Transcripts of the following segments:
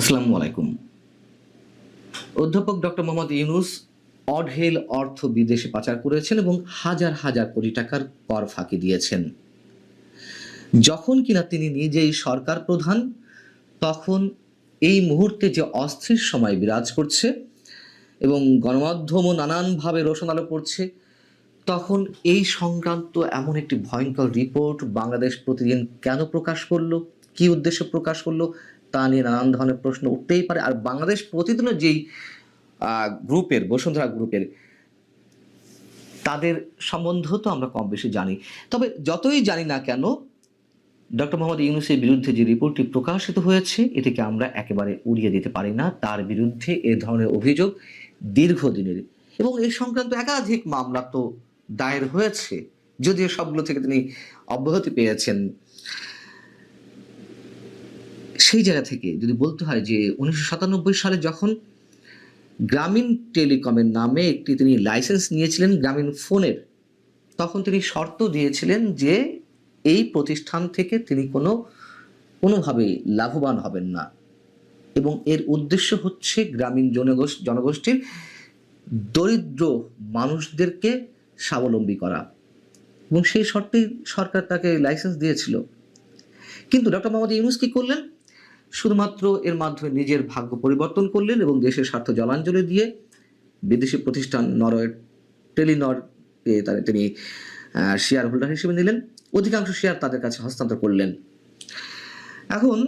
আসসালামু আলাইকুম। অধ্যাপক ডক্টর মোহাম্মদ ইউনূস অঢেল অর্থ বিদেশে পাচার করেছেন এবং হাজার হাজার কোটি টাকার কর ফাঁকি দিয়েছেন। যখন কিনা তিনি নিজেই সরকার প্রধান, তখন এই মুহূর্তে যে অস্থির সময় বিরাজ করছে এবং গণমাধ্যমও নানানভাবে রোশন আলো করছে, তখন এই সংক্রান্ত এমন একটি ভয়ঙ্কর রিপোর্ট বাংলাদেশ প্রতিদিন কেন প্রকাশ করলো, কী উদ্দেশ্যে প্রকাশ করলো, তা নিয়ে নানান ধরনের প্রশ্ন উঠতেই পারে। আর বাংলাদেশ প্রতিদিনের যেই গ্রুপের, বসুন্ধরা গ্রুপের, তাদের সম্বন্ধেও তো আমরা কম বেশি জানি। তবে যতই জানি না কেন, ডক্টর মোহাম্মদ ইউনূসের বিরুদ্ধে যে রিপোর্টটি প্রকাশিত হয়েছে, এটিকে আমরা একেবারে উড়িয়ে দিতে পারি না। তার বিরুদ্ধে এ ধরনের অভিযোগ দীর্ঘদিনের এবং এ সংক্রান্ত একাধিক মামলা তো দায়ের হয়েছে, যদিও সবগুলো থেকে তিনি অব্যাহতি পেয়েছেন। সেই জায়গা থেকে যদি বলতে হয় যে 1997 সালে যখন গ্রামীণ টেলিকমের নামে একটি তিনি লাইসেন্স নিয়েছিলেন গ্রামীণ ফোনের, তখন তিনি শর্ত দিয়েছিলেন যে এই প্রতিষ্ঠান থেকে তিনি কোনোভাবেই লাভবান হবেন না এবং এর উদ্দেশ্য হচ্ছে গ্রামীণ জনগোষ্ঠীর দরিদ্র মানুষদেরকে স্বাবলম্বী করা, এবং সেই শর্তেই সরকার তাকে লাইসেন্স দিয়েছিল। কিন্তু ডক্টর মোহাম্মদ ইউনূস কি করলেন? শুধুমাত্র এর মাধ্যমে নিজের ভাগ্য পরিবর্তন করলেন এবং দেশের স্বার্থ জলাঞ্জলি দিয়ে বিদেশি প্রতিষ্ঠান নরওয়ের টেলিনরকে তিনি শেয়ার হোল্ডার হিসেবে নিলেন, অধিকাংশ শেয়ার তাদের কাছে হস্তান্তর করলেন। এখন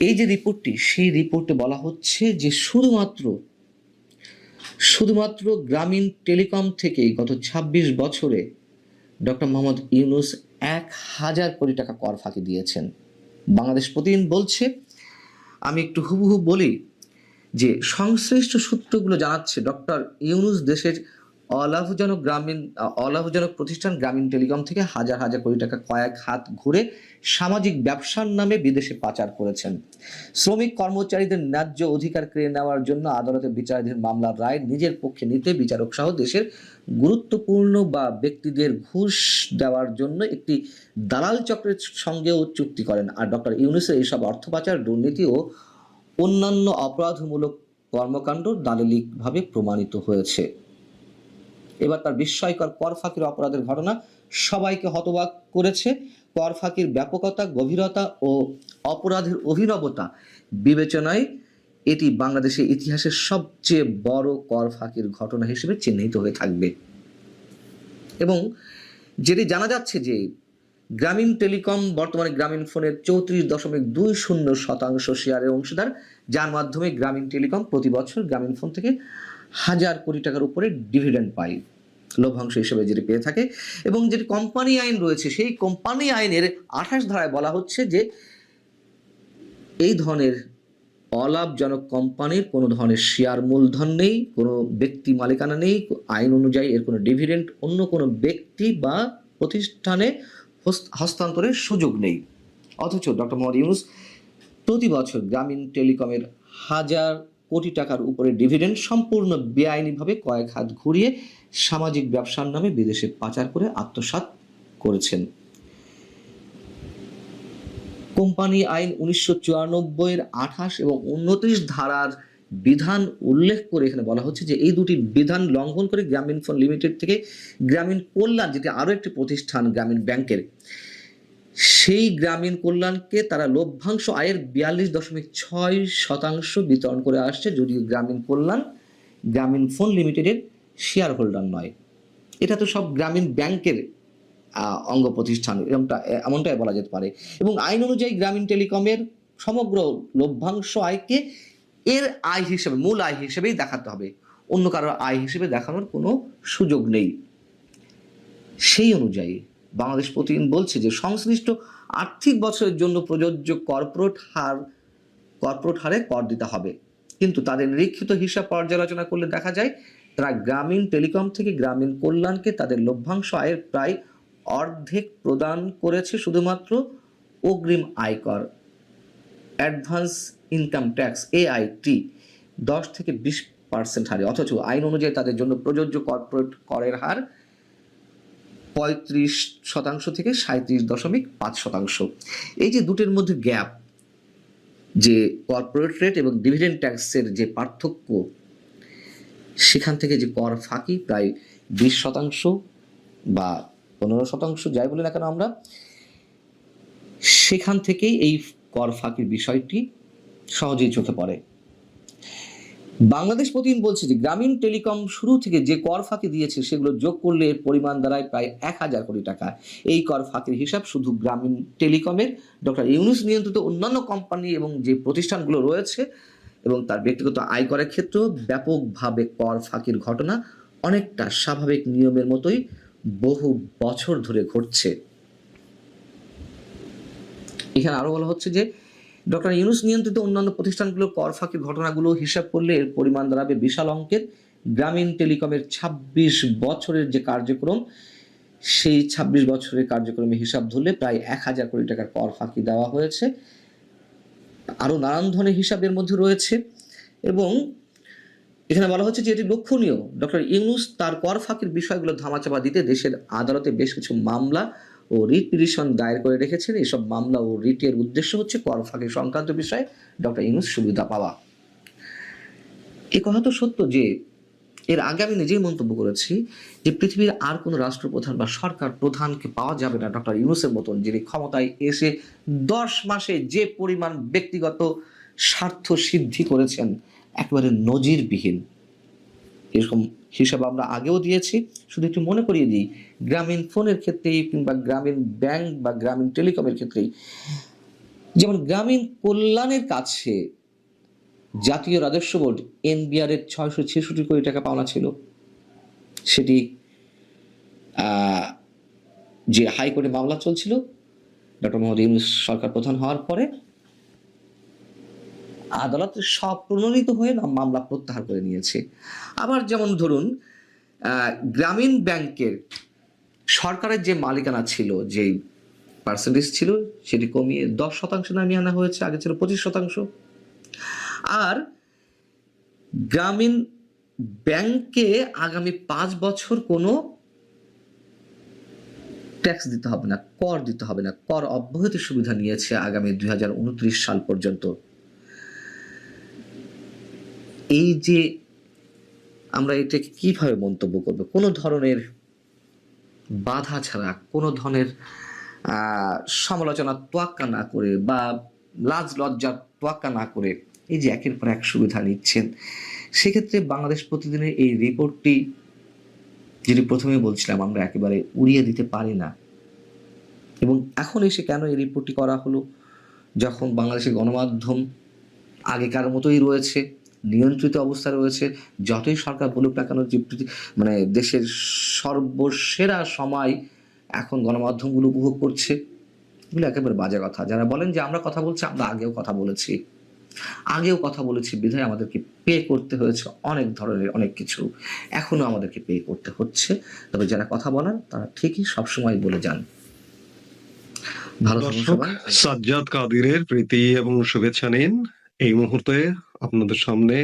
এই যে রিপোর্টটি, সেই রিপোর্টে বলা হচ্ছে যে শুধুমাত্র গ্রামীণ টেলিকম থেকেই গত ২৬ বছরে ডক্টর মোহাম্মদ ইউনূস ১,০০০ কোটি টাকা কর ফাঁকি দিয়েছেন। বাংলাদেশ প্রতিদিন বলছে, আমি একটু হুবহু বলি, যে সংশ্লিষ্ট সূত্রগুলো জানাচ্ছে ডক্টর ইউনূস দেশের অলাভজনক প্রতিষ্ঠান গ্রামীণ টেলিকম থেকে হাজার হাজার কোটি টাকা কয়েক হাত ঘুরে সামাজিক ব্যবসার নামে বিদেশে পাচার করেছেন। শ্রমিক কর্মচারীদের ন্যায্য অধিকার কেড়ে নেওয়ার জন্য আদালতে বিচারাধীন মামলার রায় নিজের পক্ষে নিতে বিচারক সহ দেশের গুরুত্বপূর্ণ ব্যক্তিদের ঘুষ দেওয়ার জন্য একটি দালাল চক্রের সঙ্গেও চুক্তি করেন। আর ডক্টর ইউনূসের এইসব অর্থ পাচার, দুর্নীতি ও অন্যান্য অপরাধমূলক কর্মকাণ্ড দালিলিকভাবে প্রমাণিত হয়েছে। এবার তার বিস্ময়কর কর ফাঁকির অপরাধের ঘটনা সবাইকে হতবাক করেছে। কর ফাঁকির ব্যাপকতা, গভীরতা ও অপরাধের অভিনবতা বিবেচনায় এটি বাংলাদেশের ইতিহাসের সবচেয়ে বড় কর ফাঁকির ঘটনা হিসেবে চিহ্নিত হয়ে থাকবে। এবং যেটি জানা যাচ্ছে যে গ্রামীণ টেলিকম বর্তমানে গ্রামীণ ফোনের 34.20% শেয়ারের অংশীদার, যার মাধ্যমে গ্রামীণ টেলিকম প্রতি বছর গ্রামীণ ফোন থেকে হাজার কোটি টাকার উপরে ডিভিডেন্ড পায়, লভ্যাংশ হিসেবে যেটি পেয়ে থাকে। এবং যেটি কোম্পানি আইন রয়েছে, সেই কোম্পানি আইনের 28 ধারায় বলা হচ্ছে যে এই ধরনের অলাভজনক কোম্পানির কোনো ধরনের শেয়ার মূলধন নেই, কোনো ব্যক্তি মালিকানা নেই, আইন অনুযায়ী এর কোনো ডিভিডেন্ড অন্য কোনো ব্যক্তি বা প্রতিষ্ঠানে হস্তান্তরের সুযোগ নেই। অথচ ডক্টর মোহাম্মদ ইউনূস প্রতি বছর গ্রামীণ টেলিকমের হাজার কোটি টাকার উপরে ডিভিডেন্ড সম্পূর্ণ বেআইনিভাবে কয়েক হাত ঘুরিয়ে সামাজিক ব্যবসার নামে বিদেশে পাচার করে আত্মসাৎ করেছেন। কোম্পানি আইন 1994 এর 28 এবং 29 ধারার বিধান উল্লেখ করে এখানে বলা হচ্ছে যে এই দুটি বিধান লঙ্ঘন করে গ্রামীণ ফোন লিমিটেড থেকে গ্রামীণ কল্যাণ, যেটি আরও একটি প্রতিষ্ঠান গ্রামীণ ব্যাংকের, সেই গ্রামীণ কল্যাণকে তারা লভ্যাংশ আয়ের 42.6% বিতরণ করে আসছে, যদিও গ্রামীণ কল্যাণ গ্রামীণ ফোন লিমিটেডের শেয়ার হোল্ডার নয়। এটা তো সব গ্রামীণ ব্যাংকের অঙ্গ প্রতিষ্ঠান, এমনটাই বলা যেতে পারে। এবং আইন অনুযায়ী গ্রামীণ টেলিকমের সমগ্র লভ্যাংশ আয়কে এর আয় হিসেবে, মূল আয় হিসেবেই দেখাতে হবে, অন্য কারোর আয় হিসেবে দেখানোর কোনো সুযোগ নেই। সেই অনুযায়ী বাংলাদেশ প্রতিদিন বলছে যে সংশ্লিষ্ট আর্থিক বছরের জন্য প্রযোজ্য কর্পোরেট হারে কর দিতে হবে। কিন্তু তাদের নিরীক্ষিত হিসাব পর্যালোচনা করলে দেখা যায় তারা গ্রামীণ টেলিকম থেকে গ্রামীণ কল্যাণকে তাদের লভ্যাংশ আয়ের প্রায় অর্ধেক প্রদান করেছে শুধুমাত্র অগ্রিম আয়কর, অ্যাডভান্স ইনকাম ট্যাক্স, AIT 10-20% হারে। অথচ আইন অনুযায়ী তাদের জন্য প্রযোজ্য কর্পোরেট করের হার 35% থেকে 37.5%। এই যে দুটোর মধ্যে গ্যাপ, যে কর্পোরেট রেট এবং ডিভিডেন্ড ট্যাক্সের যে পার্থক্য, সেখান থেকে যে কর ফাঁকি প্রায় 20% বা 15% যাই বলি না কেন আমরা, সেখান থেকেই এই কর ফাঁকির বিষয়টি সহজেই চোখে পড়ে। বাংলাদেশ প্রতিদিন বলছে যে গ্রামীণ টেলিকম শুরু থেকে যে কর ফাঁকি দিয়েছে সেগুলো যোগ করলে এর পরিমাণ দাঁড়ায় প্রায় 1000 কোটি টাকা। এই কর ফাঁকির হিসাব শুধু গ্রামীণ টেলিকমের, ডক্টর ইউনূস নিয়ন্ত্রিত অন্যান্য কোম্পানি এবং যে প্রতিষ্ঠানগুলো রয়েছে এবং তার ব্যক্তিগত আয়করের ক্ষেত্রেও ব্যাপকভাবে কর ফাঁকির ঘটনা অনেকটা স্বাভাবিক নিয়মের মতোই বহু বছর ধরে ঘটছে। এখানে আরো বলা হচ্ছে যে ডক্টর ইউনূস নিয়ন্ত্রিত অন্যান্য প্রতিষ্ঠানগুলোর কর ফাঁকির ঘটনাগুলো হিসাব করলে এর পরিমাণ দাঁড়াবে বিশাল অঙ্কের। গ্রামীণ টেলিকমের 26 বছরের যে কার্যক্রম, সেই 26 বছরের কার্যক্রমে হিসাব ধরলে প্রায় 1000 কোটি টাকার কর ফাঁকি দেওয়া হয়েছে। আরো নানান ধরনের হিসাবের মধ্যে রয়েছে এবং এখানে বলা হচ্ছে যে এটি লক্ষণীয়, ডক্টর ইউনূস তার কর ফাঁকির বিষয়গুলো ধামাচাপা দিতে দেশের আদালতে বেশ কিছু মামলা ও রিট পিটিশন দায়ের করে রেখেছেন। এসব মামলা ও রিটের উদ্দেশ্য হচ্ছে কর ফাঁকি সংক্রান্ত বিষয়ে ডক্টর ইউনূস সুবিধা পাওয়া। এ কথা তো সত্য যে এর আগে আমি নিজেই মন্তব্য করেছি যে পৃথিবীর আর কোনো রাষ্ট্রপ্রধান বা সরকার প্রধানকে পাওয়া যাবে না ডক্টর ইউনূসের মতন, যিনি ক্ষমতায় এসে 10 মাসে যে পরিমাণ ব্যক্তিগত স্বার্থ সিদ্ধি করেছেন একেবারে নজিরবিহীন। এরকম হিসাব আমরা আগেও দিয়েছি, শুধু একটু মনে করিয়ে দিই, গ্রামীণ ফোনের ক্ষেত্রেই কিংবা গ্রামীণ ব্যাংক বা গ্রামীণ টেলিকমের ক্ষেত্রেই, যেমন গ্রামীণ কল্যাণের কাছে জাতীয় রাজস্ব বোর্ড এনবিআর এর 666 কোটি টাকা পাওনা ছিল। সেটি যে হাইকোর্টে মামলা চলছিল ডক্টর মোহাম্মদ ইউনূস সরকার প্রধান হওয়ার পরে, আদালত স্বপ্রণোদিত হয়ে মামলা প্রত্যাহার করে নিয়েছে। আবার যেমন ধরুন গ্রামীণ ব্যাংকের সরকারের যে মালিকানা ছিল, যে পার্সেন্টেজ ছিল, সেটি কমিয়ে 10% নামিয়ে আনা হয়েছে, আগে ছিল 25%। আর গ্রামীণ ব্যাংকে আগামী 5 বছর কোনো ট্যাক্স দিতে হবে না, কর দিতে হবে না, কর অব্যাহতির সুবিধা নিয়েছে আগামী 2029 সাল পর্যন্ত। এই যে আমরা এটাকে কিভাবে মন্তব্য করব, কোনো ধরনের বাধা ছাড়া, কোনো ধরনের সমালোচনা তোয়াক্কা না করে বা লাজ লজ্জার তোয়াক্কা না করে এই যে একের পর এক সুবিধা নিচ্ছেন, সেক্ষেত্রে বাংলাদেশ প্রতিদিনের এই রিপোর্টটি, যেটি প্রথমে বলছিলাম, আমরা একেবারে উড়িয়ে দিতে পারি না। এবং এখন এসে কেন এই রিপোর্টটি করা হলো, যখন বাংলাদেশের গণমাধ্যম আগেকার মতোই রয়েছে, নিয়ন্ত্রিত অবস্থায় রয়েছে, যতই সরকার বলুক না কেন যে মানে দেশের সর্বসেরা সময় এখন গণমাধ্যমগুলো উপভোগ করছে, এগুলো একেবারে বাজে কথা। যারা বলেন যে আমরা কথা বলছি, আমরা আগেও কথা বলেছি বিধায় আমাদেরকে পে করতে হয়েছে অনেক ধরনের অনেক কিছু, এখনো আমাদেরকে পে করতে হচ্ছে। তবে যারা কথা বলেন তারা ঠিকই সবসময় বলে যান। ভালো থাকুন দর্শক, সবাই। সাজ্জাদ কাদিরের প্রীতি এবং শুভেচ্ছা নিন। এই মুহূর্তে আপনাদের সামনে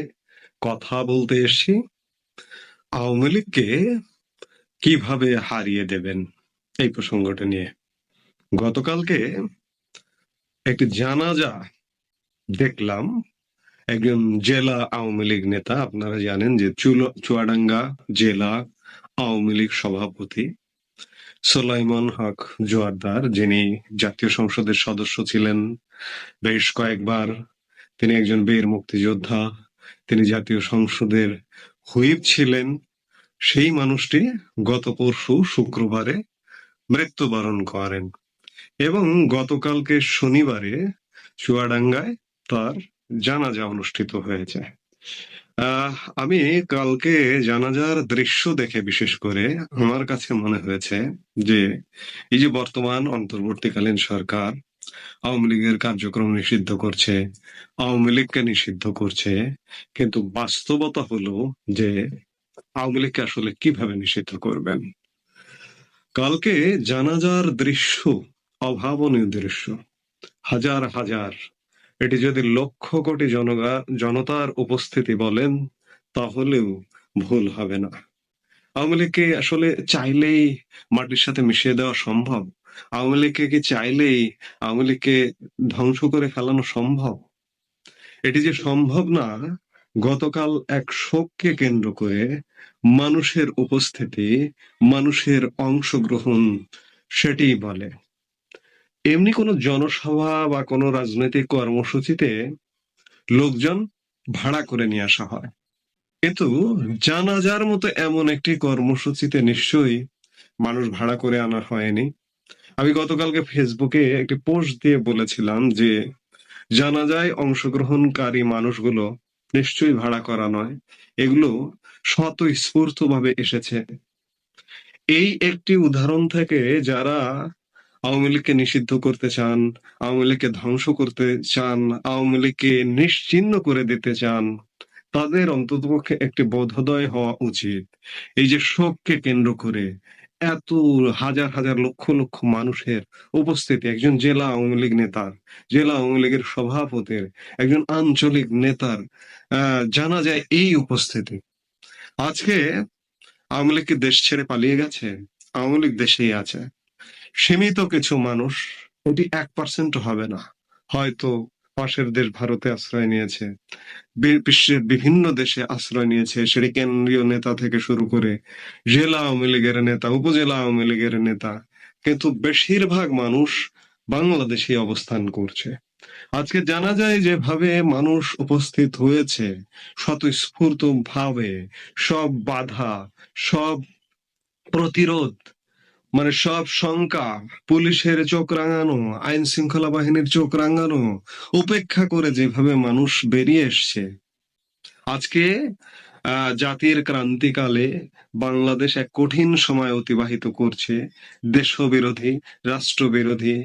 কথা বলতে এসেছি আওয়ামী লীগকে কিভাবে হারিয়ে দেবেন এই প্রসঙ্গটা নিয়ে। গতকালকে একটি জানাজা দেখলাম একজন জেলা আওয়ামী লীগ নেতা, আপনারা জানেন যে চুয়াডাঙ্গা জেলা আওয়ামী লীগ সভাপতি সোলাইমান হক জোয়ারদার, যিনি জাতীয় সংসদের সদস্য ছিলেন বেশ কয়েকবার, তিনি একজন বীর মুক্তিযোদ্ধা, তিনি জাতীয় সংসদের হুইপ ছিলেন, সেই মানুষটি গত পরশু শুক্রবারে মৃত্যুবরণ করেন এবং গতকালকে শনিবারে চুয়াডাঙ্গায় তার জানাজা অনুষ্ঠিত হয়েছে। আমি কালকে জানাজার দৃশ্য দেখে বিশেষ করে আমার কাছে মনে হয়েছে যে এই যে বর্তমান অন্তর্বর্তীকালীন সরকার আওয়ামী লীগের কার্যক্রম নিষিদ্ধ করছে, আওয়ামী লীগকে নিষিদ্ধ করছে, কিন্তু বাস্তবতা হলো যে আওয়ামী লীগকে আসলে কিভাবে নিষিদ্ধ করবেন। কালকে জানাজার দৃশ্য অভাবনীয় দৃশ্য, হাজার হাজার, এটি যদি লক্ষ কোটি জনতার উপস্থিতি বলেন তাহলেও ভুল হবে না। আওয়ামী লীগকে আসলে চাইলেই মাটির সাথে মিশিয়ে দেওয়া সম্ভব? আওয়ামী লীগকে কি চাইলেই আওয়ামী লীগকে ধ্বংস করে ফেলানো সম্ভব? এটি যে সম্ভব না, গতকাল এক শোককে কেন্দ্র করে মানুষের উপস্থিতি, মানুষের অংশগ্রহণ সেটিই বলে। এমনি কোনো জনসভা বা কোনো রাজনৈতিক কর্মসূচিতে লোকজন ভাড়া করে নিয়ে আসা হয়, কিন্তু জানাজার মতো এমন একটি কর্মসূচিতে নিশ্চয়ই মানুষ ভাড়া করে আনা হয়নি। আমি গতকালকে ফেসবুকে একটি পোস্ট দিয়ে বলেছিলাম যে জানাজায় অংশগ্রহণকারী মানুষগুলো নিশ্চয়ই ভাড়া করা নয়, এগুলো স্বতঃস্ফূর্ত ভাবে এসেছে। এই একটি উদাহরণ থেকে যারা আওয়ামী লীগকে নিষিদ্ধ করতে চান, আওয়ামী লীগকে ধ্বংস করতে চান, আওয়ামী লীগকে নিশ্চিহ্ন করে দিতে চান, তাদের অন্ততপক্ষে একটি বোধোদয় হওয়া উচিত। এই যে শোককে কেন্দ্র করে এত হাজার হাজার লক্ষ লক্ষ মানুষের উপস্থিতি, একজন জেলা আওয়ামী লীগ নেতার, জেলা আওয়ামী লীগের সভাপতির, একজন আঞ্চলিক নেতার জানা যায় এই উপস্থিতি। আজকে আওয়ামী লীগ কি দেশ ছেড়ে পালিয়ে গেছে? আওয়ামী লীগ দেশেই আছে। সীমিত কিছু মানুষ, এটি 1% হবে না, হয়তো পাশের দেশ ভারতে আশ্রয় নিয়েছে, বিশ্বের বিভিন্ন দেশে আশ্রয় নিয়েছে, সেটি কেন্দ্রীয় নেতা থেকে শুরু করে জেলা আওয়ামী লীগের নেতা, উপজেলা আওয়ামী লীগের নেতা, কিন্তু বেশিরভাগ মানুষ বাংলাদেশে অবস্থান করছে। আজকে জানা যায় যেভাবে মানুষ উপস্থিত হয়েছে স্বতঃস্ফূর্ত ভাবে, সব বাধা, সব প্রতিরোধ, মানে সব শঙ্কা, পুলিশের চোখ রাঙানো, আইন শৃঙ্খলা বাহিনীর চোখ রাঙানো উপেক্ষা করে যেভাবে মানুষ বেরিয়ে এসছে। আজকে জাতির ক্রান্তিকালে বাংলাদেশ এক কঠিন সময় অতিবাহিত করছে। দেশবিরোধী, রাষ্ট্রবিরোধী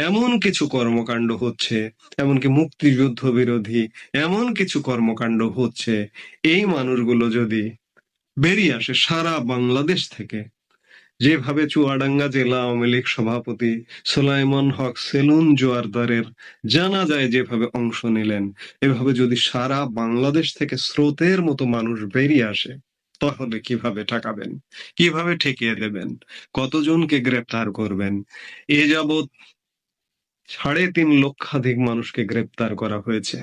এমন কিছু কর্মকাণ্ড হচ্ছে, এমনকি মুক্তিযুদ্ধ বিরোধী এমন কিছু কর্মকাণ্ড হচ্ছে। এই মানুষগুলো যদি বেরিয়ে আসে সারা বাংলাদেশ থেকে, যেভাবে চুয়াডাঙ্গা জেলা আওয়ামী লীগ সভাপতি সুলাইমান হক সেলুন জোয়ারদারের জানাজায় যেভাবে অংশ নিলেন, এভাবে যদি সারা বাংলাদেশ থেকে স্রোতের মতো মানুষ বেরিয়ে আসে, তাহলে কিভাবে ঠেকাবেন? কিভাবে ঠেকিয়ে দেবেন? কতজনকে গ্রেপ্তার করবেন? এ যাবৎ 3.5 লক্ষাধিক মানুষকে গ্রেপ্তার করা হয়েছে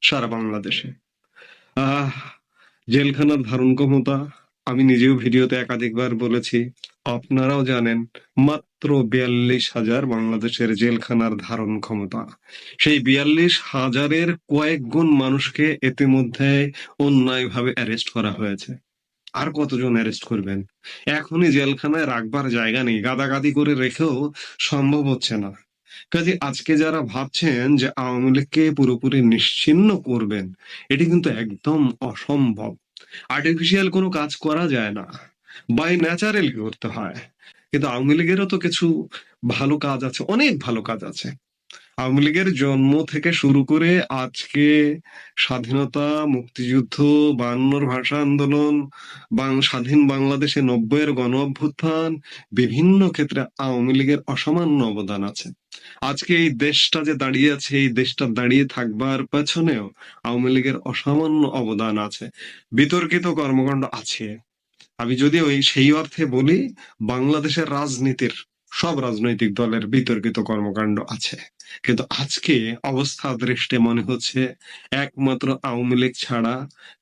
সারা বাংলাদেশে। আহ জেলখানার ধারণ ক্ষমতা, আমি নিজেও ভিডিওতে একাধিকবার বলেছি, আপনারাও জানেন, মাত্র 42,000 বাংলাদেশের জেলখানার ধারণ ক্ষমতা। সেই 42,000-এর কয়েক গুণ মানুষকে ইতিমধ্যে অন্যায়ভাবে অ্যারেস্ট করা হয়েছে। আর কতজন অ্যারেস্ট করবেন? এখনই জেলখানায় রাখবার জায়গা নেই, গাদাগাদি করে রেখেও সম্ভব হচ্ছে না। কাজে আজকে যারা ভাবছেন যে আওয়ামী লীগকে পুরোপুরি নিশ্চিহ্ন করবেন, এটি কিন্তু একদম অসম্ভব। আর্টিফিশিয়াল কোনো কাজ করা যায় না, বাই ন্যাচারালি করতে হয়। কিন্তু আওয়ামী লীগেরও তো কিছু ভালো কাজ আছে, অনেক ভালো কাজ আছে। আওয়ামী লীগের জন্ম থেকে শুরু করে আজকে স্বাধীনতা, মুক্তিযুদ্ধ, 52-র ভাষা আন্দোলন, স্বাধীন বাংলাদেশে 90-এর গণ অভ্যুত্থান, বিভিন্ন ক্ষেত্রে আওয়ামী লীগের অসামান্য অবদান আছে। আজকে এই দেশটা যে দাঁড়িয়ে আছে, এই দেশটা দাঁড়িয়ে থাকবার পেছনেও আওয়ামী লীগের অসামান্য অবদান আছে। বিতর্কিত কর্মকাণ্ড আছে। আমি যদি সেই অর্থে বলি, বাংলাদেশের রাজনীতির সব রাজনৈতিক দলের বিতর্কিত কর্মকাণ্ড আছে, কিন্তু আজকে অবস্থা দৃষ্টে মনে হচ্ছে একমাত্র আওয়ামী লীগ ছাড়া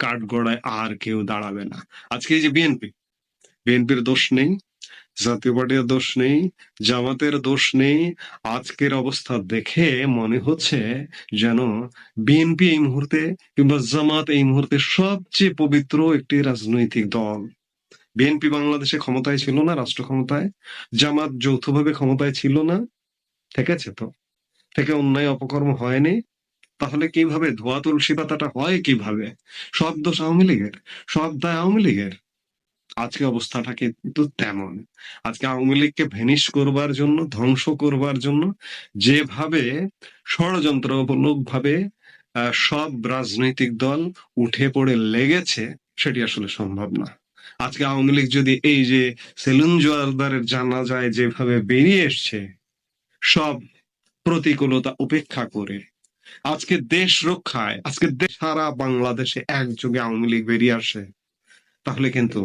কাঠগড়ায় আর কেউ দাঁড়াবে না। আজকে এই যে বিএনপির দোষ নেই, জাতীয় পার্টির দোষ নেই, জামাতের দোষ নেই। আজকের অবস্থা দেখে মনে হচ্ছে যেন বিএনপি এই মুহূর্তে কিংবা জামাত এই মুহূর্তে সবচেয়ে পবিত্র একটি রাজনৈতিক দল। বিএনপি বাংলাদেশে ক্ষমতায় ছিল না, রাষ্ট্র ক্ষমতায়। জামাত যৌথভাবে ক্ষমতায় ছিল না, থেকেছে তো, থেকে অন্যায় অপকর্ম হয়নি। তাহলে কিভাবে ধোয়া তুলসী পাতাটা হয়? কিভাবে সব দোষ আওয়ামী লীগের, সব দায় আওয়ামী লীগের? আজকে অবস্থাটা কিন্তু তেমন। আজকে আওয়ামী লীগকে ভ্যানিশ করবার জন্য, ধ্বংস করবার জন্য যেভাবে ষড়যন্ত্রমূলক ভাবে সব রাজনৈতিক দল উঠে পড়ে লেগেছে, সেটি আসলে সম্ভব না। আজকে আওয়ামী লীগ যদি এই যে সেলুন জোয়ারদারের জানাজায় যেভাবে বেরিয়ে এসছে, সব প্রতিকূলতা উপেক্ষা করে আজকে দেশ রক্ষায়, আজকে সারা বাংলাদেশে একযোগে আওয়ামী লীগ বেরিয়ে আসে, তাহলে কিন্তু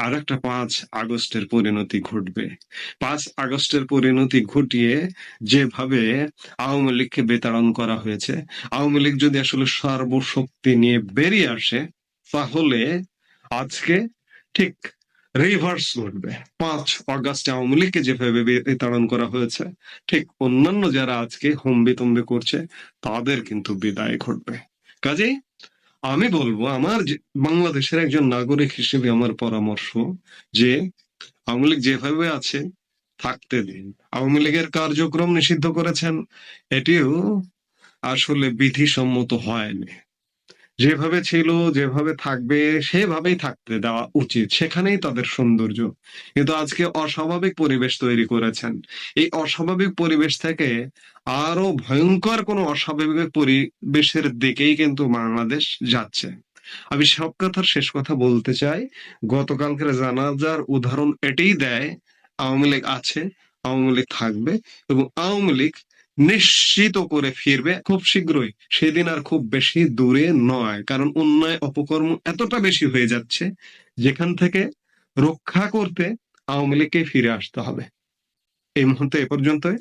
আর একটা 5 আগস্টের পরিণতি ঘটবে। 5 আগস্টের পরিণতি ঘটিয়ে যেভাবে আওয়ামী লীগকে বিতাড়ন করা হয়েছে, আওয়ামী লীগ যদি আসলে সর্বশক্তি নিয়ে বেরিয়ে আসে, তাহলে আজকে ঠিক রিভার্স ঘটবে। 5 আগস্টে আওয়ামী লীগকে যেভাবে বিতাড়ন করা হয়েছে, ঠিক অন্যান্য যারা আজকে হম্বিতম্বি করছে, তাদের কিন্তু বিদায় ঘটবে। কাজেই আমি বলবো, আমার বাংলাদেশের একজন নাগরিক হিসেবে আমার পরামর্শ যে আওয়ামী লীগ যেভাবে আছে থাকতে দিন। আওয়ামী লীগের কার্যক্রম নিষিদ্ধ করেছেন, এটিও আসলে বিধিসম্মত হয়নি। যেভাবে ছিল, যেভাবে থাকবে, সেভাবেই থাকতে দেওয়া উচিত, সেখানেই তাদের সৌন্দর্য। কিন্তু আজকে অস্বাভাবিক পরিবেশ তৈরি করেছেন। এই অস্বাভাবিক পরিবেশ থেকে আরো ভয়ঙ্কর কোনো অস্বাভাবিক পরিবেশের দিকেই কিন্তু বাংলাদেশ যাচ্ছে। আমি সব কথার শেষ কথা বলতে চাই, গতকালকের জানাজার উদাহরণ এটাই দেয়, আওয়ামী লীগ আছে, আওয়ামী লীগ থাকবে, এবং আওয়ামী লীগ নিশ্চিত করে ফিরবে খুব শীঘ্রই। সেদিন আর খুব বেশি দূরে নয়, কারণ অন্যায় অপকর্ম এতটা বেশি হয়ে যাচ্ছে, যেখান থেকে রক্ষা করতে আওয়ামী লীগকে ফিরে আসতে হবে। এই মুহূর্তে এ পর্যন্তই।